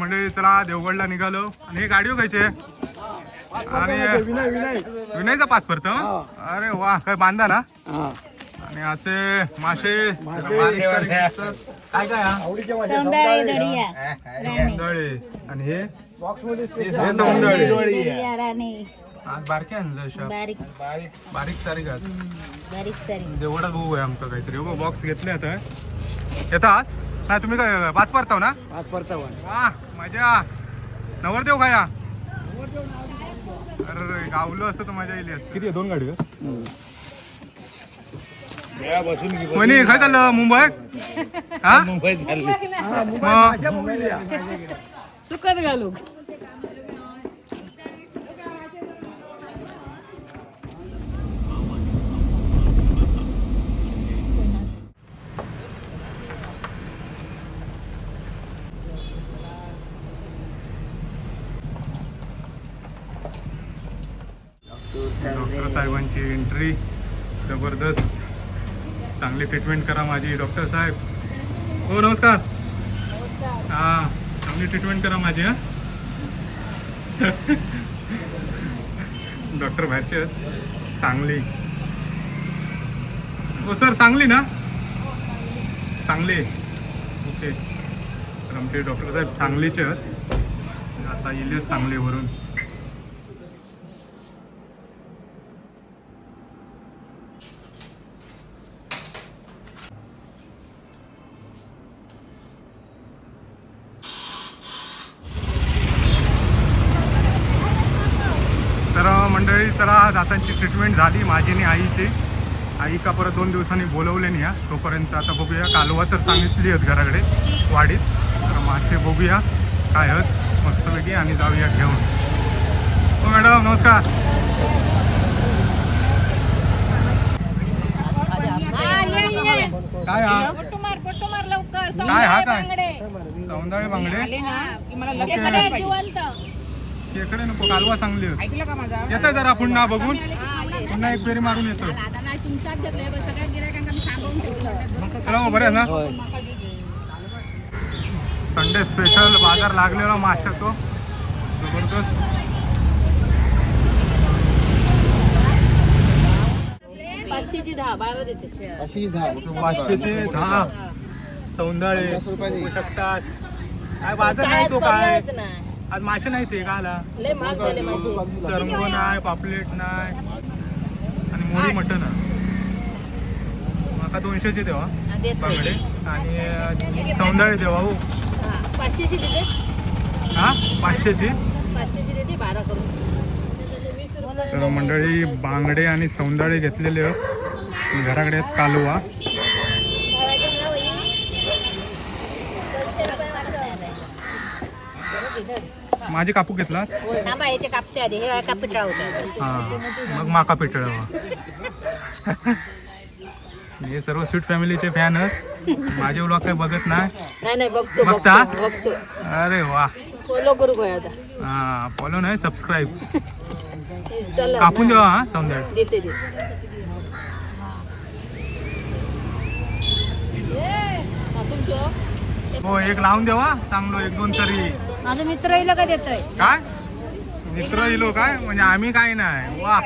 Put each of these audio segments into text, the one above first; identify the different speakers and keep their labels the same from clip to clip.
Speaker 1: म्हणजे चला देवगडला निघालो. आणि हे गाडी खायचे आणि विनयचा पाच परत. अरे वा, काय बांधा ना. आणि असे मासे काय काय सौंदळे आणि हे सौंदळे आज बारके आणलं बारीक सारी घात देवगडात बघू आहे आमचं काहीतरी. बॉक्स घेतले आता येतास नाही तुम्ही काय पाच परताव ना. वा मजा नवरदेव काय. अरे गावलो असतं तर मजा येईल. किती दोन गाडी कोणी काय चाललं मुंबईत. हा मुंबईत
Speaker 2: सुकत घालू.
Speaker 1: डॉक्टर साहेबांची एंट्री जबरदस्त. चांगली ट्रीटमेंट करा माझी डॉक्टर साहेब. हो नमस्कार. हां चांगली ट्रीटमेंट करा माझी. हां डॉक्टर बाहेरचे आहेत सांगली. हो सर सांगली ना. सांगली ओके. तर आमचे डॉक्टर साहेब सांगलीचे आहेत. आता येईल सांगलीवरून. तर मंडळी चला दातांची ट्रीटमेंट झाली माझी आणि आईची. आई का परत 2 दिवसांनी बोलवले नाही. तोपर्यंत आता बघूया. कालवा तर सांगितली आहेत घराकडे वाडीत. तर मासे बघूया काय आहेत मस्तपैकी आणि जाऊया घेऊन. हो मॅडम नमस्कार. काय हा काय हा काय सौंदळे बांगडे इकडे नको. कालवा सांगली येतोय जरा पुन्हा बघून पुन्हा एक फेरी मारून येतो. चला बरे ना. संडे स्पेशल बाजार लागलेला माशाचा जबरदस्त.
Speaker 2: पाचशेची
Speaker 1: 10 सौंदळे बघू शकतास. काय बाजार नाही तो काय आज मासे नाही ते काला. सरंगो नाही पापलेट नाही आणि मोरी मटण माका 200चे देवा बांगडे आणि सौंदळे देवा. हो
Speaker 2: 500ची देते.
Speaker 1: हा 500ची
Speaker 2: 500ची देते 12 करून.
Speaker 1: तर मंडळी बांगडे आणि सौंदळे घेतलेले घराकडे आहेत. कालवा माझी कापू घेतलास. हा मग माका पिटळावा. हे सर्व स्वीट फॅमिलीचे फॅन आहेत. माझे व्लॉग काही बघत नाही. बघता. अरे वा
Speaker 2: फॉलो करू काय आता.
Speaker 1: हा फॉलो नाही सबस्क्राईब कापून देवा. हा सौंदर्य
Speaker 2: देते
Speaker 1: हो एक लावून देवा चांगलो 1-2 तरी.
Speaker 2: माझा मित्र येईल का देतोय
Speaker 1: काय मित्र येलो काय म्हणजे आम्ही काय नाही. वा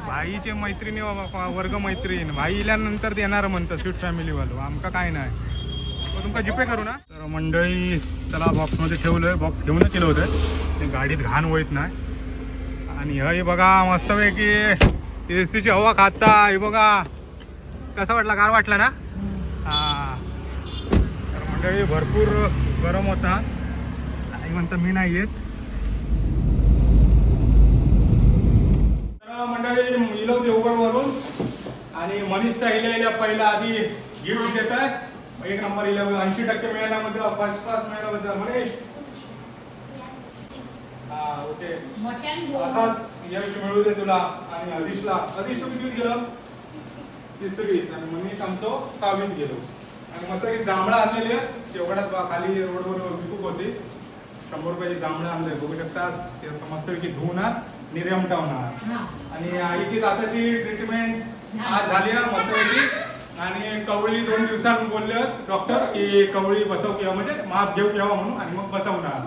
Speaker 1: भाईचे मैत्रिणी वर्ग मैत्रीण भाई इल्यानंतर देणार म्हणतं स्वीट फॅमिली वालो. आमका काय नाही. तुमका जीपे करू ना. तर मंडळी त्याला बॉक्समध्ये ठेवलंय. बॉक्स घेऊनच केलं होतं ते गाडीत घाण होत नाही. आणि हे बघा मस्तपैकी एसीची हवा खाता. हे बघा कसा वाटला गार वाटला ना. हा तर मंडळी भरपूर गरम होता. आई म्हणतं मी नाही येत. तर मंडळी इलो देवगडवरून आणि मनीषचा इल्या पहिला आधी गिफ्ट देत आहे. 1 नंबर इल्या 80% मिळाल्यामध्ये फर्स्ट क्लास मिळाल्याबद्दल मनीष. हा ओके असाच यश मिळू दे तुला. आणि हरीशला हरीश तू किती गेलं 3रीत आणि मनीष आमचं 6वीत गेलो. आणि मस्त एक जांभळं आणलेली तेवढ्यात खाली रोडवर विकूक होती. 100 रुपयाची जांभळं आणलंय बघू शकतास. ते मस्तपैकी धुवणार निर्यमटावणार. आणि आईची दाताची ट्रीटमेंट आज झाली मस्तपैकी आणि कवळी 2 दिवसांनी बोलले डॉक्टर की कवळी बसव किंवा म्हणजे माप घेऊ केव्हा म्हणून आणि मग बसवणार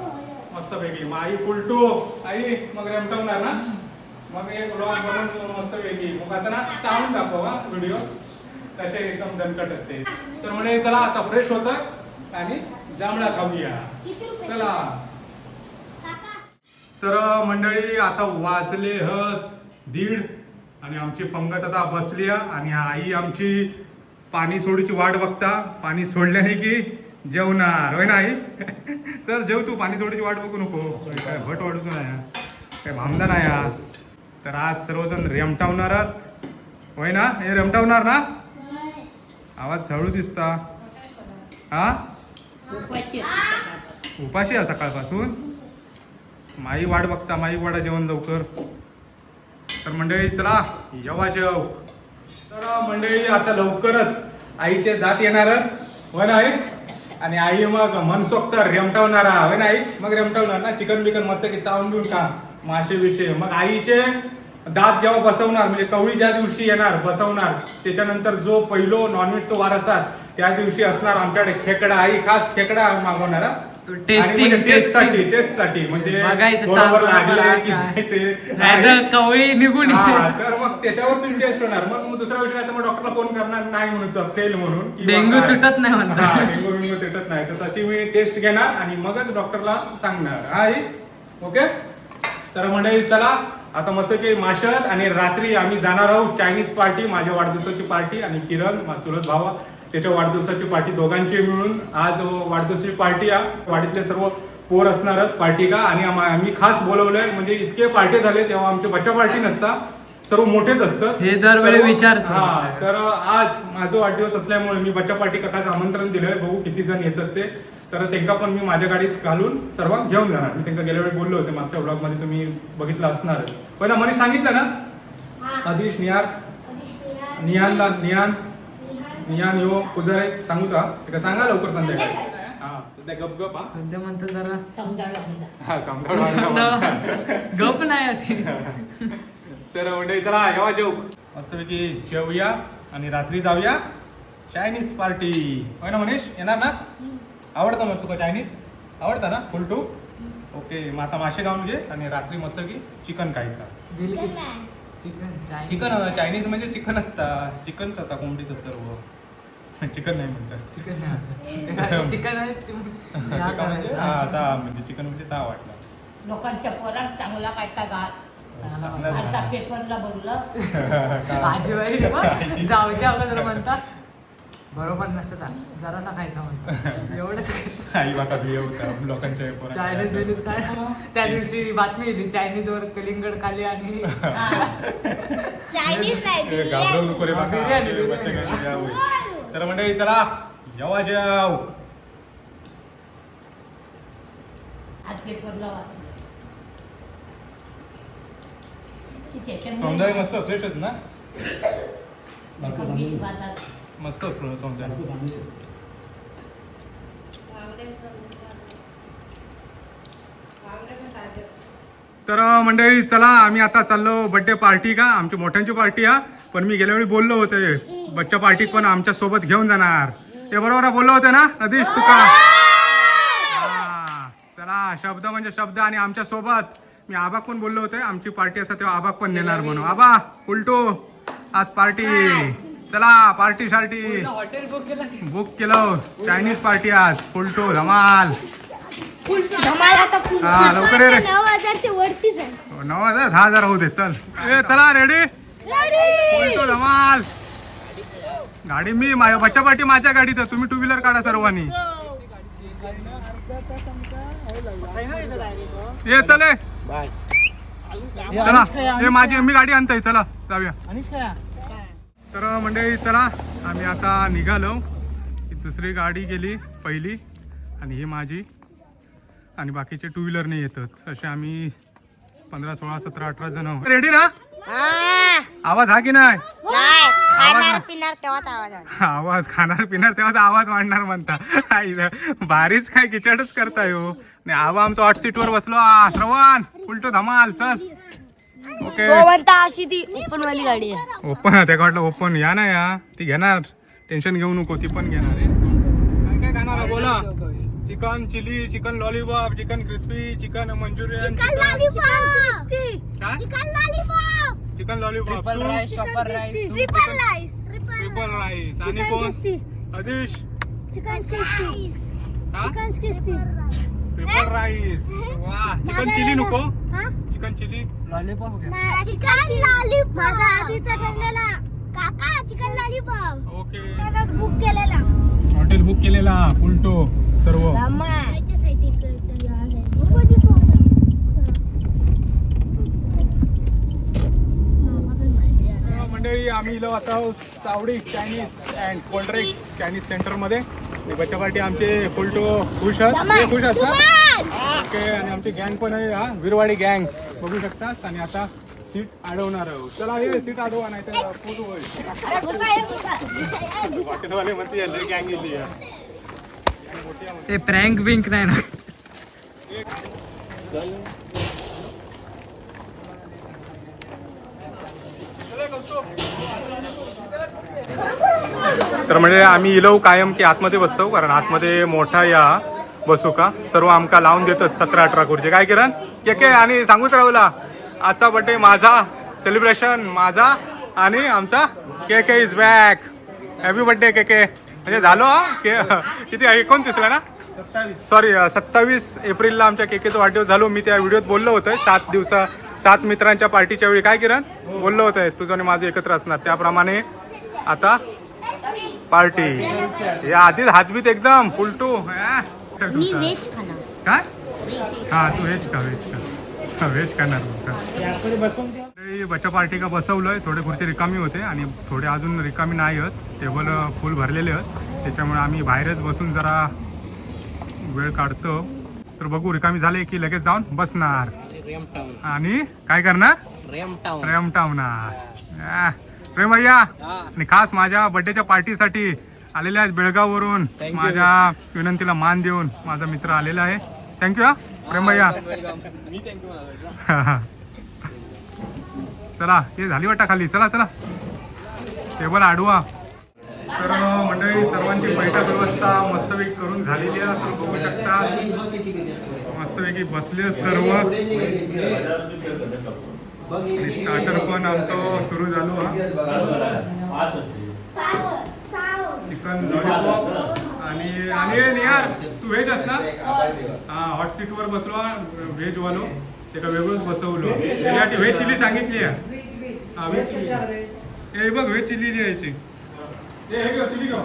Speaker 1: मस्तपैकी. मग आई फुलटू आई मग रेमटवणार ना, मग एक ब्लॉग बनवून मस्तपैकी मग असं ना चालून दाखवा व्हिडिओ कसे एकदम दणकट असते. तर म्हणे चला आता फ्रेश होतं आणि जांभळा खाऊया चला. तर मंडळी आता वाजले 1:30 आणि आमची पंगत आता बसली आणि आई आमची पाणी सोडीची वाट बघता. पाणी सोडल्याने की जेवणार होय ना आई. चल जेव तू, पाणी सोडीची वाट बघू नको काय भट वाढूच नाही काय भामदा नाही हा. तर आज सर्वजण रेमटावणारात होय ना, हे रेमटावणार ना. आवाज हळू दिसता हा. उपाशी आहे सकाळपासून. माई वाट बघता, माई वाडा जेवण लवकर. तर मंडळी चला जेवा जेव. तर मंडळी आता लवकरच आईचे दात येणारच होय ना आई. आणि आई मग मनसोक्त रेमटावणार होय ना आई. मग रेमटावणार ना चिकन बिकन मस्त की चावून बिवून खा मासे विषय. मग आईचे दात जेव्हा बसवणार म्हणजे कवळी ज्या दिवशी येणार बसवणार त्याच्यानंतर जो पहिलो नॉनव्हेजचा वार असतात त्या दिवशी असणार आमच्याकडे खेकडा. आई खास खेकडा मागवणार टेस्ट साठी म्हणजे बरोबर लागले की नाही ते
Speaker 2: कवळी निघून.
Speaker 1: तर मग त्याच्यावर तुम्ही टेस्ट होणार. मग दुसऱ्या वर्षी नाही तर मग डॉक्टरला फोन करणार नाही म्हणून फेल म्हणून
Speaker 2: डेंग्यू तुटत नाही म्हणतात.
Speaker 1: डेंग्यू बिंगू तुटत नाही. तर तशी मी टेस्ट घेणार आणि मगच डॉक्टरला सांगणार हा आई. ओके. तर मंडळी चला आता मस्त की माशद आणि रात्री आम्ही जाणार आहोत चायनीज पार्टी. माझ्या वाढदिवसाची पार्टी आणि किरण चुलत भावा त्याच्या वाढदिवसाची पार्टी दोघांची मिळून आज वाढदिवसाची पार्टी आहे. वाडीतले सर्व पोर असणारच पार्टी का. आणि आम्ही खास बोलवलंय म्हणजे इतके पार्टी झाले तेव्हा आमचे बच्चा पार्टी नसता, सर्व मोठेच असतं
Speaker 2: हे दरवेळी विचार.
Speaker 1: हा तर आज माझा वाढदिवस असल्यामुळे मी बच्चा पार्टी कथाच आमंत्रण दिलंय. बघू किती जण येतात ते. तर त्यांना पण मी माझ्या गाडीत घालून सर्व घेऊन जाणार. मी त्यांना गेल्या वेळी बोललो होते मागच्या ब्लॉग मध्ये तुम्ही बघितलं असणारच. पण ना मनीष सांगितलं ना आदिश निहानला निहान यो पुजारे सांगू का सांगा लवकर संध्याकाळी. हा सध्या गप गप हा
Speaker 2: सध्या म्हणतो जरा
Speaker 1: गप
Speaker 2: नाही.
Speaker 1: तर मंडळी चला येवा जेव मस्तपैकी जेवूया आणि रात्री जाऊया चायनीज पार्टी होय ना मनीष. येणार ना. आवडतं मग तुका चायनीज आवडतं ना फुल टू. ओके मग आता मासे गाऊन जे आणि रात्री मस्त की चिकन खायचा. चिकन चायनीज म्हणजे चिकन असता चिकनच असता कोंबडीचं सर्व चिकन नाही म्हणतात.
Speaker 2: चिकन
Speaker 1: म्हणजे आता म्हणजे चिकन म्हणजे ता वाटलं
Speaker 2: लोकांच्या पोरात चांगला काय आता पेपरला बघलं आजीबाई जाऊच्या अगोदर म्हणतात बरोबर नसतं जरासा खायचा म्हणतो एवढंच.
Speaker 1: आई बाका होता लोकांच्या
Speaker 2: चायनीज बिनीज काय. त्या दिवशी बातमी येते चायनीज वर कलिंगड खाली आणि
Speaker 1: घाबरवू नको रे बाका. तर मंडळी चला जेवा जेव. सौंदर्य मस्त फ्रेश होत ना. मस्त सौंदर्य. तर मंडळी चला आम्ही आता चाललो बर्थडे पार्टी का. आमची मोठ्यांची पार्टी आहे. पण मी गेल्या वेळी बोललो होते बच्चा पार्टी पण आमच्या सोबत घेऊन जाणार. ते बरोबर बोललो होते ना अदिश तुका. चला शब्द म्हणजे शब्द. आणि आमच्या सोबत मी आबाक पण बोललो होते आमची पार्टी असते तेव्हा आबाक पण नेणार म्हणून. आबा उलटू आज पार्टी चला पार्टी साठी
Speaker 2: हॉटेल
Speaker 1: बुक केलं. चायनीज पार्टी आज फुलटू धमाल. हा लवकर रे.
Speaker 3: 9,000च्या वरतीच आहे.
Speaker 1: 9,000 10,000 होऊ दे. चल चला रेडी फुलटू धमाल. गाडी मी बच्चा पार्टी माझ्या गाडीत. तुम्ही 2 व्हीलर काढा सर्वांनी. ये चले चला हे माझी मी गाडी आणताय. चला जाऊया. तर मंडळी चला आम्ही आता निघालो. दुसरी गाडी गेली पहिली आणि ही माझी आणि बाकीचे 2 व्हीलरने येतात. असे आम्ही 15 16 17 18 जण. रेडी ना. आवाज हा की नाही. आवाज खाणार पिणार तेव्हाच आवाज वाढणार म्हणता. भारीच काय किचडच करताय हो. नाही आवा आमचं 8 सीट वर बसलो. श्रवण उलटो धमाल. चल ओके.
Speaker 3: तो म्हणता अशी ती ओपन वाली गाडी आहे.
Speaker 1: ओपन ते वाटलं ओपन या ना या ती घेणार टेन्शन घेऊ नको, ती पण घेणार आहे. काय काय खाणार आहे बोला? Chicken chilli, chicken lollipop, chicken crispy, chicken Manchurian, chicken lollipop,
Speaker 2: triple rice, शॉपर राईस,
Speaker 1: ट्रिपल राईस. आणि कोण? Adish triple rice. वा. चिकन चिली नको? चिकन चिली
Speaker 2: लॉलीपॉप घ्या.
Speaker 1: ओके.
Speaker 3: बुक केलेला
Speaker 1: हॉटेल बुक केलेला फुलटो सर्व. मंडळी आम्ही इलो आता Chawdi Chinese and cold drinks Chinese center मध्ये. बच्चा पार्टी आमचे फुलटो खुश आहेत, खुश असतात. ओके. आणि आमची गँग पण आहे, हा विरवाडी गँग बघू शकतात. आणि आता सीट अडवणार आहोत. चला हे सीट अडवा नाही तर फुल होईल. हॉटेलवाले म्हणते गँग गेली.
Speaker 2: ते प्रँक बिंक नाही ना.
Speaker 1: तर म्हणजे आम्ही इलो कायम की आतमध्ये बसतो, कारण आतमध्ये मोठा या बसू का सर्व आमका लावून देतात 17-18 खुर्ची. काय किरण के आणि सांगूच राहुला आजचा बर्थडे माझा, सेलिब्रेशन माझा आणि आमचा के इज बॅक. हॅपी बर्थडे के. म्हणजे झालो हा के किती 29 ना, सॉरी 27 एप्रिलला आमच्या केकेचा वाढदिवस झालो. मी त्या व्हिडिओत बोललो होतं 7 मित्रांच्या पार्टीच्या वेळी. काय किरण बोललो होतं तुझं आणि माझं एकत्र असणार, त्याप्रमाणे आता पार्टी. या आधीच हातबीत एकदम फुलटू. काय हा तू व्हेज का व्हेज खाणार. बच्चा पार्टी का बसवलंय. थोडे खुर्ची रिकामी होते आणि थोडे अजून रिकामी नाही आहेत. टेबल फुल भरलेले आहेत, त्याच्यामुळे आम्ही बाहेरच बसून जरा वेळ काढतो. तर बघू रिकामी झाले की लगेच जाऊन बसणार आणि काय करणार रेमटावणार. प्रेम भैया आणि खास माझ्या बर्थडेच्या पार्टीसाठी आलेले आहेत बेळगाववरून. माझ्या विनंतीला मान देऊन माझा मित्र आलेला आहे. थँक्यू हा प्रेम भैया. चला हे झाली वाटा खाली. चला चला टेबल आडवा. तर मंडळी सर्वांची बैठक व्यवस्था मस्तपैकी करून झालेली आहे. तर बघू शकता मस्तपैकी बसले सर्व. आणि स्टार्टर पण आमचं सुरू झालो हा. चिकन लॉलीपॉप आणि निहार तू व्हेज असणार. हा हॉट सीट वर बसलो व्हेज वालो, ते का वेगळंच बसवलो. त्यासाठी व्हेज चिली सांगितली आहे. हा व्हेज चिली हे बघ व्हेज चिली द्यायची. हे घेऊ चिली घेऊ.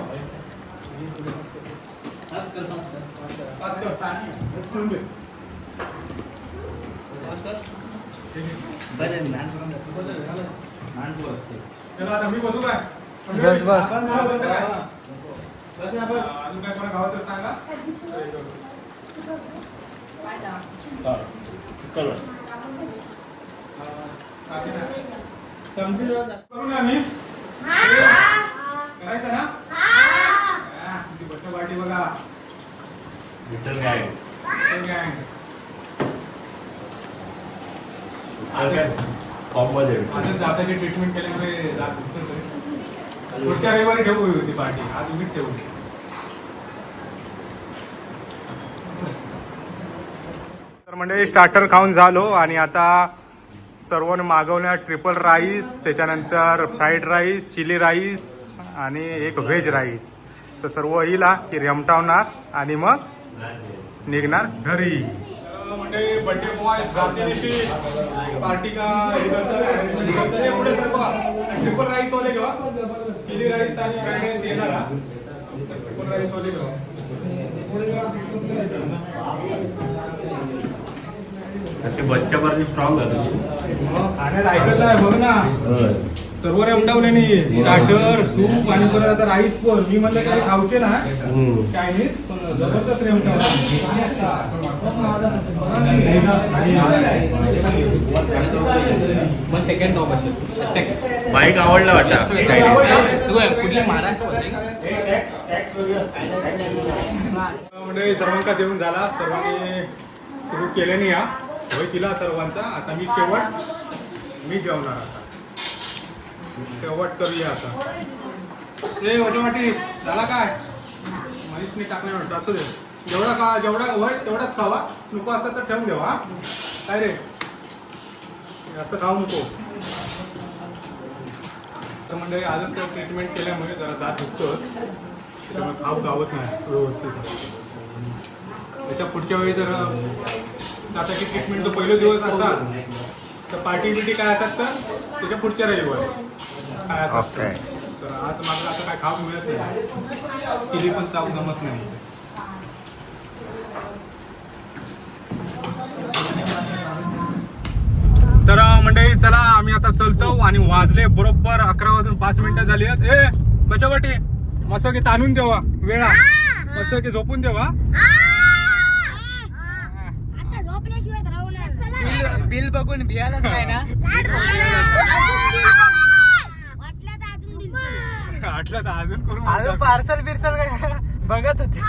Speaker 1: चला मी बसू काय
Speaker 2: बस
Speaker 1: अजून काय कोणा गावातच सांगा. करू ना आम्ही करायचं ना. बच्चा पार्टी बघा जाताची ट्रीटमेंट केल्यामुळे पुढच्या रविवारी ठेवू होती पार्टी. आज उगीच ठेवू. तर म्हणजे स्टार्टर खाऊन झालो आणि आता सर्वांनी मागवल्या ट्रिपल राईस, त्याच्यानंतर फ्राईड राईस, चिली राईस आणि एक व्हेज राईस. तर सर्व येईल की रेमटावणार आणि मग निघणार घरी. म्हणजे बर्थडे बॉय जातीनिशी पार्टी का पुढे ट्रिपल राईस वाले घेवा. चिली राईस आणि फ्राईड राईस येणार. ट्रिपल राईस वाले घेवा.
Speaker 4: बच्चा पार्टी स्ट्रॉंग
Speaker 1: खाण्यात ऐकत नाही बघ ना. सर्व रेमटावले नाही. स्टार्टर सूप आणि परत आता राईस पण. मी म्हणलं काही खाऊचे ना चायनीज पण जबरदस्त रेमटावला.
Speaker 4: बाईक आवडला वाटतं.
Speaker 2: कुठली महाराष्ट्र
Speaker 1: म्हणजे सर्वांका देऊन झाला. सर्वांनी सुरू केले नाही या होय केला सर्वांचा. आता मी जेवणार आता. शेवट करूया आता. ए वाटी झाला काय मनीषने टाकले वाटतं असू दे जेवढा होय तेवढाच खावा नको असं तर ठेवून ठेवा काय रे असं खाऊ नको तर मंडळी आजच ट्रीटमेंट केल्यामुळे जरा दात दुखतो त्याच्यामुळे खाऊ गावत नाही व्यवस्थित त्याच्या पुढच्या वेळी जर दाताची ट्रीटमेंटचा पहिला दिवस असाल तर पार्टी बिटी काय असतात तर त्याच्या पुढच्या रविवारी काय असतात तर आज मला आता काय खाऊ मिळत नाही किती पण चाव जमत नाही तर मंडळी चला आम्ही आता चलतो आणि वाजले बरोबर 11 वाजून 5 मिनिटं झाली आहेत ए बचावटी मस्त की ताणून देवा वेळा मस्त की झोपून देवा
Speaker 2: बिल बघून भियालाच नाही ना
Speaker 1: आटलं तर अजून करून
Speaker 2: पार्सल बिर्सल काय बघत होते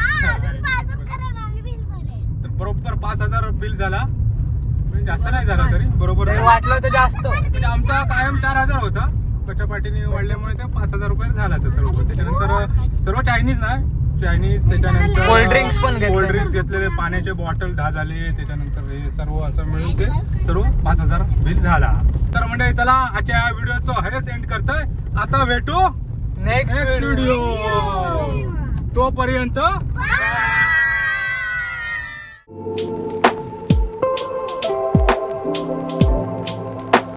Speaker 1: तर बरोबर 5,000 बिल झाला म्हणजे जास्त नाही झाला तरी बरोबर
Speaker 2: वाटलं होतं जास्त
Speaker 1: म्हणजे आमचा कायम 4,000 होता बच्चा पार्टीने वाढल्यामुळे ते 5,000 रुपये झाला ते सर्व त्याच्यानंतर सर्व चायनीज ना चायनीज त्याच्यानंतर
Speaker 2: कोल्ड ड्रिंक्स पण घेतले.
Speaker 1: कोल्ड ड्रिंक्स घेतलेले पाण्याचे बॉटल 10 झाले त्याच्यानंतर हे सर्व असं मिळून ते सर्व 5,000 बिल झाला तर म्हणजे चला आजच्या व्हिडिओचं हेच एंड करतोय आता भेटू
Speaker 2: नेक्स्ट
Speaker 1: व्हिडिओ तोपर्यंत